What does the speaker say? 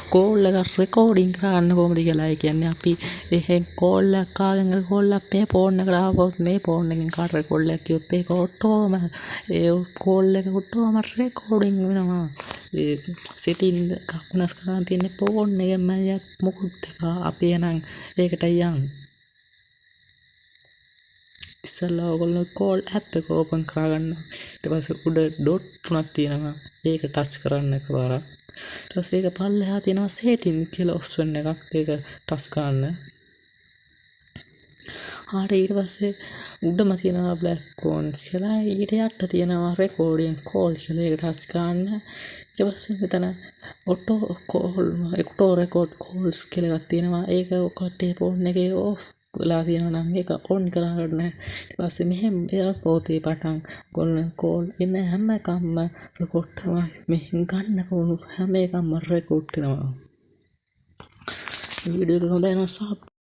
call එක recording කරන්න කොහොමද කියලා කියන්නේ අපි එහෙන් කෝල් එකක් කාගෙන් කෝල් එකක් මේ ෆෝන් එකට ආවොත් මේ ෆෝන් එකෙන් කාට කෝල් එකක් කිව්වොත් ඒක ඔටෝම ඒ කෝල් එක ඔටෝම රෙකෝඩින් වෙනවා ඒ සෙටින් එකක් වෙනස් කරන්න තියෙන්නේ ෆෝන් එකෙන්ම මොකුත් එක අපි එනං ඒකට යන් ඉස්සල්ලා ඔයගොල්ලෝ කෝල් ඇප් එක ඕපන් කරගන්න ඊට පස්සේ උඩ ඩොට් තුනක් තියෙනවා ඒක ටච් කරන්න එකපාරක් ඊට පස්සේ ඒක පල්ලෙහා තියෙනවා සෙටින් කියලා ඔප්ෂන් එකක් ඒක ටච් කරන්න හරි ඊට පස්සේ උඩම තියෙනවා බ්ලැක් කොන්ස් කියලා ඊට යට තියෙනවා රෙකෝඩින් කෝල් කියලා ඒක ටච් කරන්න ඊට පස්සේ මෙතන ඔටෝ රෙකෝඩ් කෝල්ස් කියලා එකක් තියෙනවා ඒක ඔකට ෆෝන් එකේ ඔෆ් වෙලා තියෙනවා නම් ඒක ඔන් කරගන්න ඊට පස්සේ මෙහෙම එයාපෝතේ පටන් ඔයගොල්ලෝ කෝල් එන හැම එකක්ම රෙකෝඩ් කරනවා මෙහෙන් ගන්න කෝල් හැම එකක්ම රෙකෝඩ් කරනවා වීඩියෝ එක හොඳයි නම්